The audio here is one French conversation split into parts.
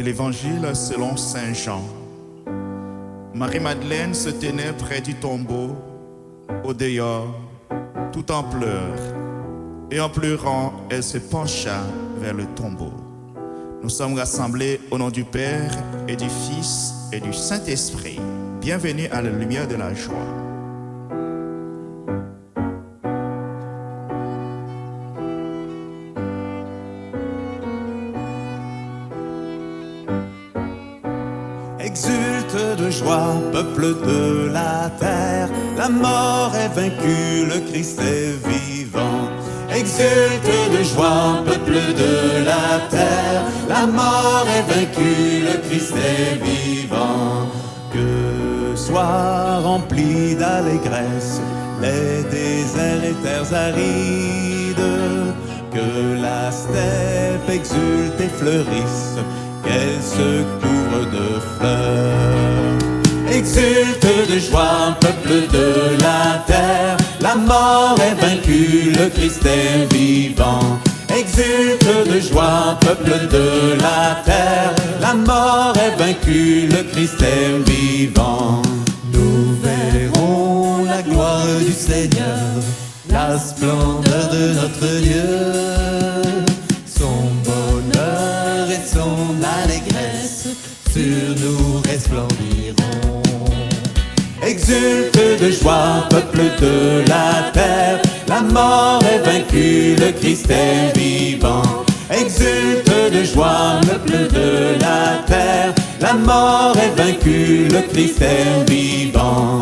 l'Évangile selon Saint Jean. Marie-Madeleine se tenait près du tombeau, au dehors, tout en pleurs. Et en pleurant, elle se pencha vers le tombeau. Nous sommes rassemblés au nom du Père et du Fils et du Saint-Esprit. Bienvenue à la lumière de la joie. Exulte de joie, peuple de la terre, la mort est vaincue, le Christ est vivant. Exulte de joie, peuple de la terre, la mort est vaincue, le Christ est vivant. Que soient remplis d'allégresse les déserts et terres arides, que la steppe exulte et fleurisse, qu'elle se couvre de fleurs. Exulte de joie, peuple de la terre, la mort est vaincue, le Christ est vivant. Exulte de joie, peuple de la terre, la mort est vaincue, le Christ est vivant. Nous verrons la gloire du Seigneur, la splendeur de notre Dieu, son bonheur et son allégresse sur nous resplendiront. Exulte de joie, peuple de la terre, la mort est vaincue, le Christ est vivant. Exulte de joie, peuple de la terre, la mort est vaincue, le Christ est vivant.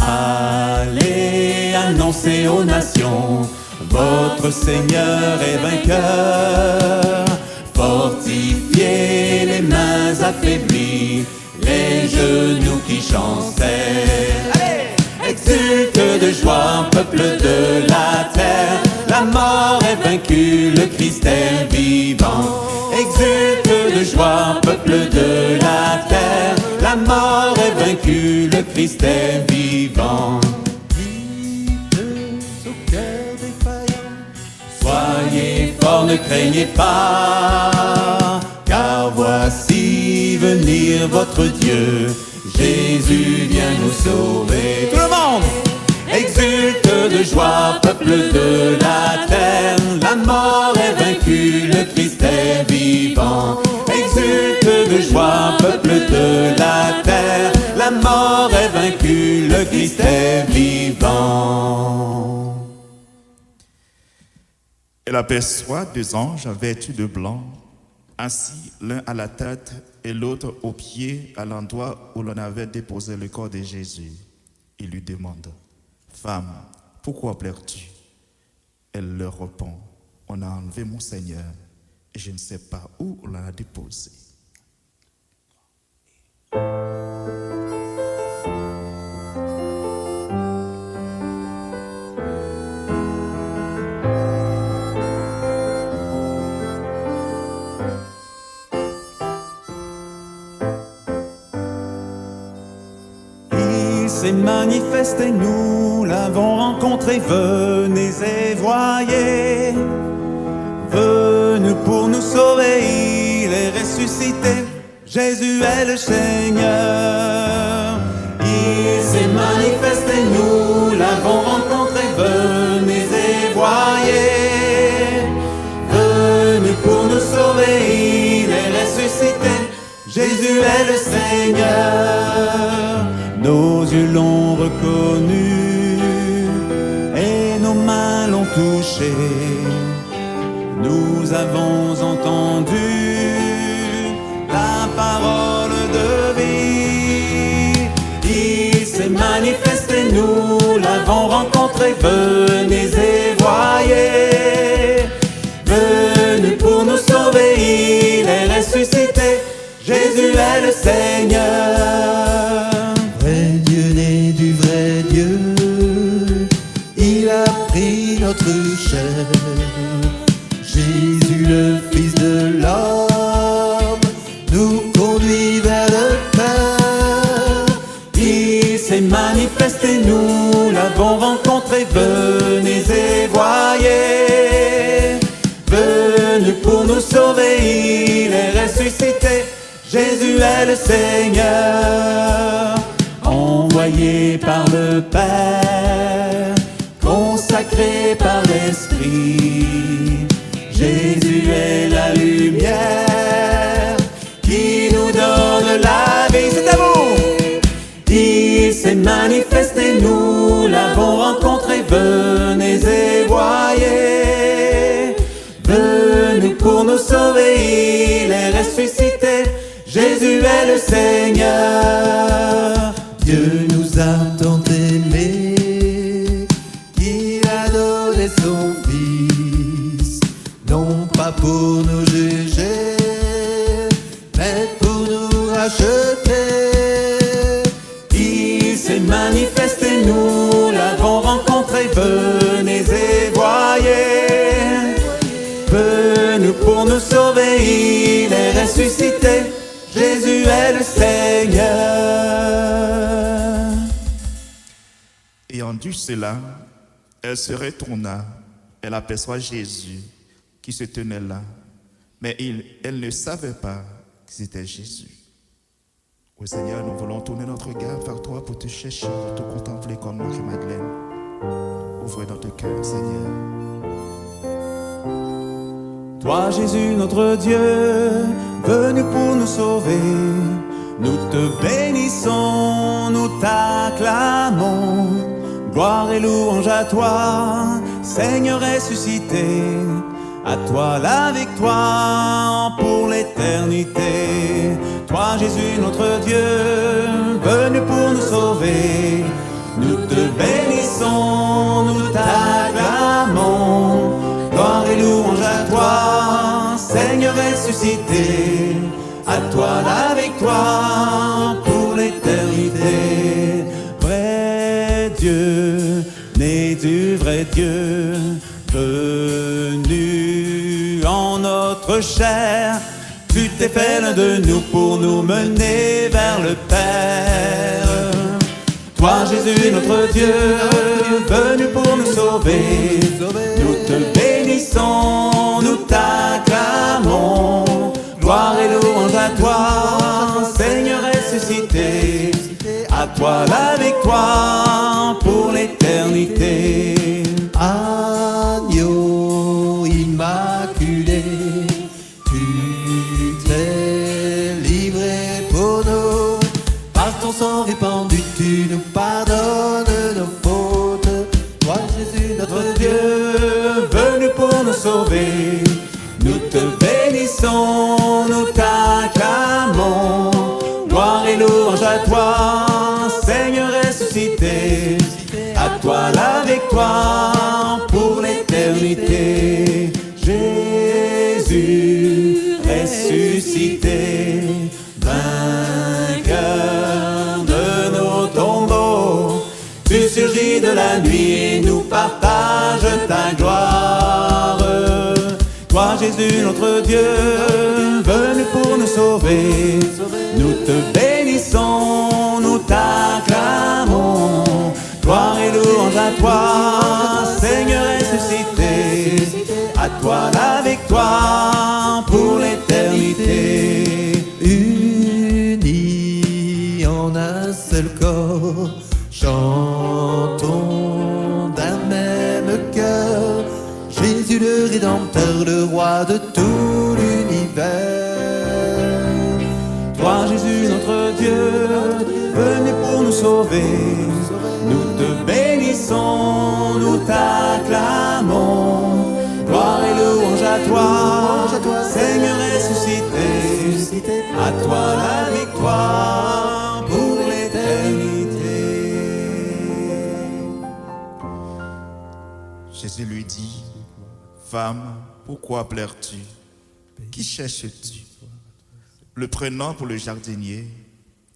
Allez annoncer aux nations, votre Seigneur est vainqueur. Fortifiez les mains affaiblies, les genoux qui chancelent. Exulte de joie, peuple de la terre, la mort est vaincue, le Christ est vivant. Exulte de joie, peuple de la terre, la mort est vaincue, le Christ est vivant. Soyez forts, ne craignez pas, car voici venir votre Dieu. Jésus vient nous sauver. Tout le monde! Exulte de joie, peuple de la terre, la mort est vaincue, le Christ est vivant. Exulte de joie, peuple de la terre, la mort est vaincue, le Christ est vivant. Elle aperçoit deux anges vêtus de blanc, assis l'un à la tête et l'autre aux pieds à l'endroit où l'on avait déposé le corps de Jésus. Il lui demande: Femme, pourquoi pleures-tu? Elle leur répond: On a enlevé mon Seigneur et je ne sais pas où on l'a déposé. Il s'est manifesté, nous l'avons rencontré, venez et voyez. Venu pour nous sauver, il est ressuscité, Jésus est le Seigneur. Il s'est manifesté, nous l'avons rencontré, venez et voyez. Venu pour nous sauver, il est ressuscité, Jésus est le Seigneur. Nos yeux l'ont reconnu et nos mains l'ont touché. Nous avons entendu la parole de vie. Il s'est manifesté, nous l'avons rencontré, venez et voyez. Venu pour nous sauver, il est ressuscité, Jésus est le Seigneur. Vrai Dieu né du vrai Dieu, il a pris notre chair. Jésus le Fils de l'homme nous conduit vers le Père. Il s'est manifesté, nous l'avons rencontré, venez et voyez. Venu pour nous sauver, il est ressuscité, Jésus est le Seigneur, envoyé par le Père, consacré par l'Esprit. Jésus est la lumière qui nous donne la vie. C'est à vous! Il s'est manifesté, nous l'avons rencontré. Venez et voyez, venu pour nous sauver, il est ressuscité. Jésus est le Seigneur. Dieu nous a tant aimés qu'il a donné son Fils, non pas pour nous juger, mais pour nous racheter. Il s'est manifesté, nous l'avons rencontré. Venez et voyez, venu pour nous sauver, il est ressuscité. Jésus est le Seigneur. Ayant dit cela, elle se retourna. Elle aperçoit Jésus qui se tenait là. Mais elle ne savait pas que c'était Jésus. Oui, Seigneur, nous voulons tourner notre regard vers toi pour te chercher, pour te contempler comme Marie-Madeleine. Ouvre notre cœur, Seigneur. Toi, Jésus, notre Dieu, venu pour nous sauver, nous te bénissons, nous t'acclamons. Gloire et louange à toi, Seigneur ressuscité. À toi la victoire pour l'éternité. Toi, Jésus, notre Dieu, venu pour nous sauver, nous te bénissons, nous t'acclamons. Gloire et louange à toi, Seigneur ressuscité. À toi la victoire pour l'éternité. Vrai Dieu, né du vrai Dieu, venu en notre chair, tu t'es fait l'un de nous pour nous mener vers le Père. Toi, Jésus, notre Dieu, venu pour nous sauver, nous te bénissons, nous t'acclamons. Gloire et louange à toi, Seigneur ressuscité. À toi la victoire pour l'éternité. Agneau immaculé, tu t'es livré pour nous. Par ton sang répandu, tu nous pardonnes nos fautes. Toi, Jésus, notre Dieu, venu pour nous sauver, nous te bénissons, nous t'acclamons. Gloire et louange à toi, Seigneur ressuscité. À toi la victoire pour l'éternité. Jésus ressuscité, vainqueur de nos tombeaux, tu surgis de la nuit et nous partages ta gloire. Toi, Jésus, notre Dieu, venu pour nous sauver, nous te bénissons, nous t'acclamons. Gloire et louange à toi, Seigneur ressuscité. À toi la victoire pour l'éternité. Unis en un seul corps, chantons d'un même cœur. Jésus le Rédempteur, le roi de tout l'univers. Toi, Jésus, notre Dieu, venu pour nous sauver, nous te bénissons, nous t'acclamons. Gloire et louange à toi, Seigneur ressuscité. À toi la victoire pour l'éternité. Jésus lui dit, femme, pourquoi pleures-tu? Qui cherches-tu? Le prenant pour le jardinier,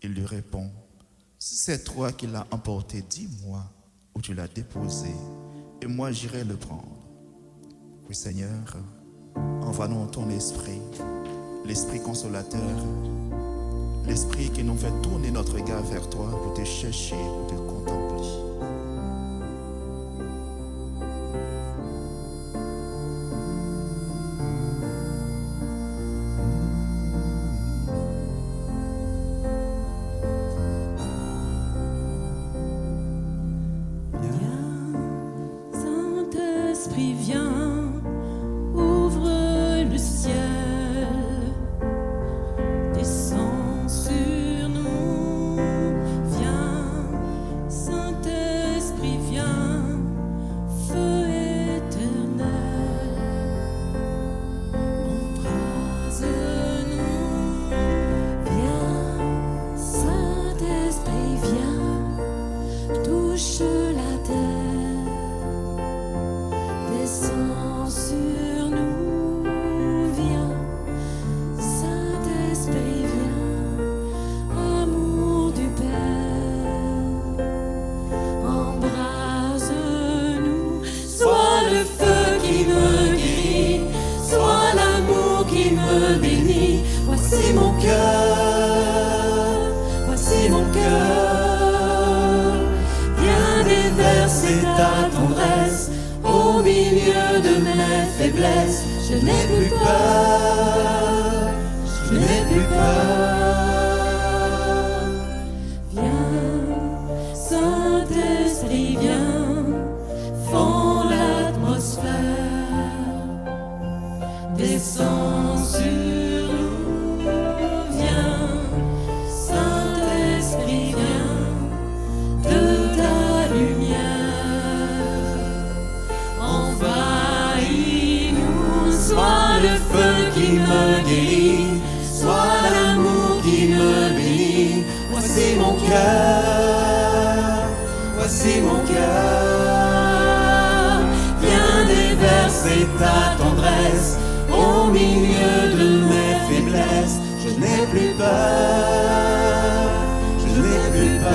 il lui répond, si c'est toi qui l'as emporté, dis-moi où tu l'as déposé, et moi j'irai le prendre. Oui, Seigneur, envoie-nous ton esprit, l'esprit consolateur, l'esprit qui nous fait tourner notre regard vers toi pour te chercher, pour te contempler. Saint-Esprit, viens, ouvre le ciel, descends sur nous, viens, Saint-Esprit, viens, feu éternel, embrase-nous, viens, Saint-Esprit, viens, touche la terre, descends sur nous, viens, Saint-Esprit, viens, amour du Père, embrase-nous, sois le feu qui me guérit, sois l'amour qui me bénit, voici mon cœur, voici mon cœur, viens déverser ta tendresse au milieu de mes faiblesses. Je n'ai plus peur, je n'ai plus peur. Viens, Saint-Esprit, viens, fends l'atmosphère, descends sur nous, viens, Saint-Esprit, viens, de ta lumière, envahis-nous, sois le feu qui me guérit, sois l'amour qui me bénit, voici mon cœur, voici mon cœur, viens déverser ta tendresse au milieu de mes faiblesses, je n'ai plus peur, je n'ai plus peur.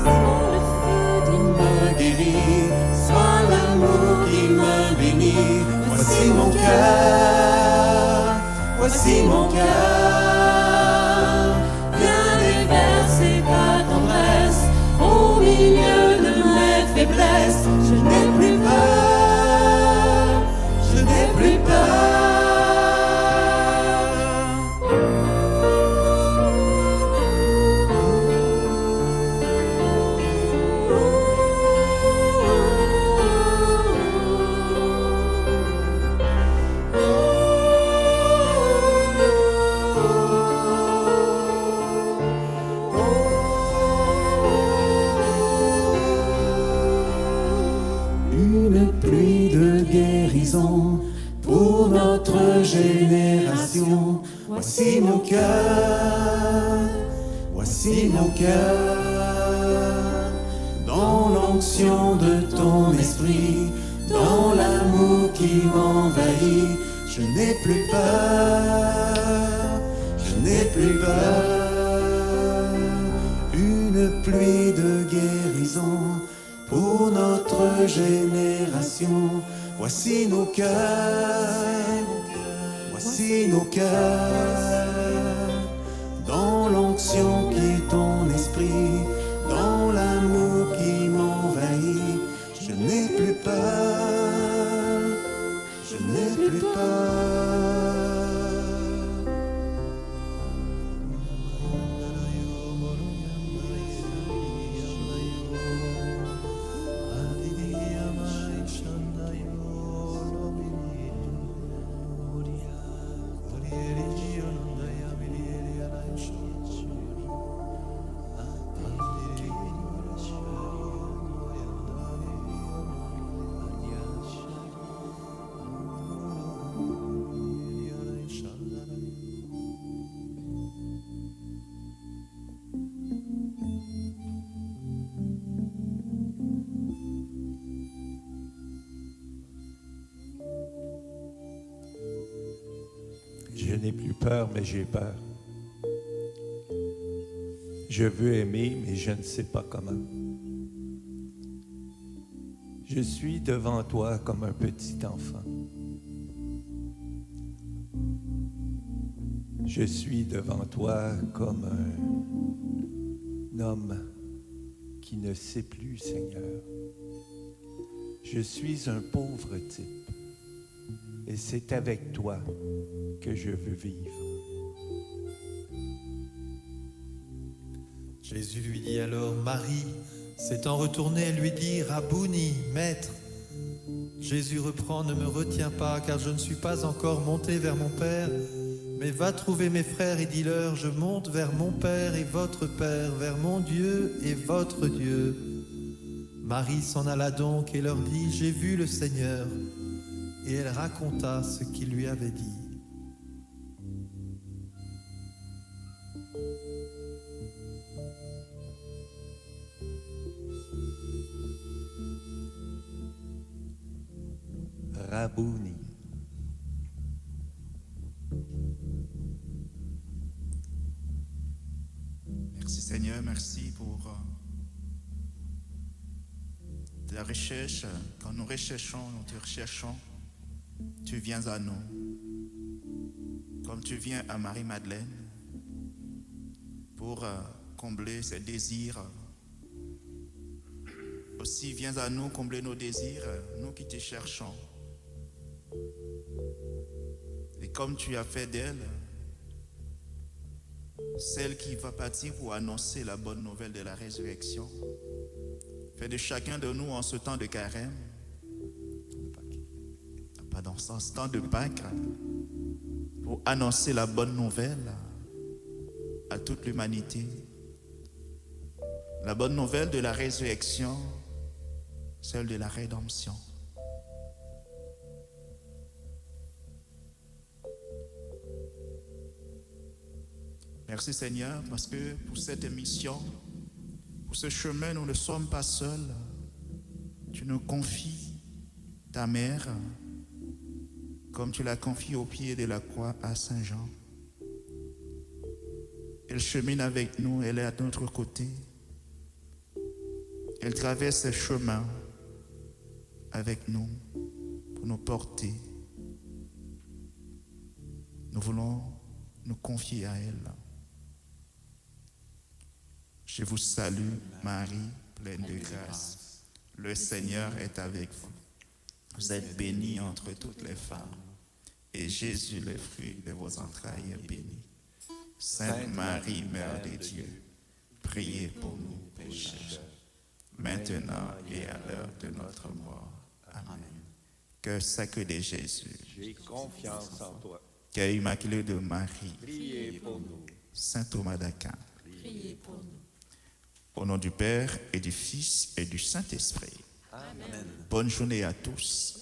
Sois le feu qui me guérit, sois l'amour qui me bénit, voici mon cœur, voici mon cœur, viens déverser ta tendresse au milieu de mes faiblesses, je n'ai plus peur, je n'ai plus peur. Une pluie de guérison pour notre génération. Voici mon cœur, voici mon cœur, dans l'onction de ton esprit, dans l'amour qui m'envahit. Je n'ai plus peur, je n'ai plus peur. Une pluie de guérison pour notre génération. Voici nos cœurs, voici nos cœurs, dans l'onction qui est ton esprit, dans l'amour qui m'envahit. Je n'ai plus peur, je n'ai plus peur. Je n'ai plus peur, mais j'ai peur. Je veux aimer, mais je ne sais pas comment. Je suis devant toi comme un petit enfant. Je suis devant toi comme un homme qui ne sait plus, Seigneur. Je suis un pauvre type et c'est avec toi que je veux vivre. Jésus lui dit alors: Marie, S'étant retourné, lui dit, Rabouni, maître. Jésus reprend, ne me retiens pas, car je ne suis pas encore monté vers mon Père, mais va trouver mes frères et dis-leur, je monte vers mon Père et votre Père, vers mon Dieu et votre Dieu. Marie s'en alla donc et leur dit, j'ai vu le Seigneur. Et elle raconta ce qu'il lui avait dit. Rabouni. Merci Seigneur, merci pour la recherche. Quand nous recherchons, nous te recherchons, tu viens à nous. Comme tu viens à Marie-Madeleine pour combler ses désirs. Aussi viens à nous combler nos désirs, nous qui te cherchons. Et comme tu as fait d'elle, celle qui va partir pour annoncer la bonne nouvelle de la résurrection, fais de chacun de nous en ce temps de carême, pardon, en ce temps de Pâques, pour annoncer la bonne nouvelle à toute l'humanité. La bonne nouvelle de la résurrection, celle de la rédemption. Merci Seigneur, parce que pour cette mission, pour ce chemin, nous ne sommes pas seuls. Tu nous confies ta mère, comme tu l'as confiée au pied de la croix à Saint Jean. Elle chemine avec nous, elle est à notre côté. Elle traverse ce chemin avec nous pour nous porter. Nous voulons nous confier à elle. Je vous salue, Marie, pleine de grâce. Le Seigneur est avec vous. Vous êtes bénie entre toutes les femmes, et Jésus, le fruit de vos entrailles, est béni. Sainte Marie, Mère de Dieu, priez pour nous pécheurs, maintenant et à l'heure de notre mort. Amen. Cœur sacré de Jésus, J'ai confiance en toi. Cœur immaculé de Marie, Priez pour nous. Saint Thomas d'Aquin, Priez pour nous. au nom du Père et du Fils et du Saint-Esprit. Amen. Bonne journée à tous.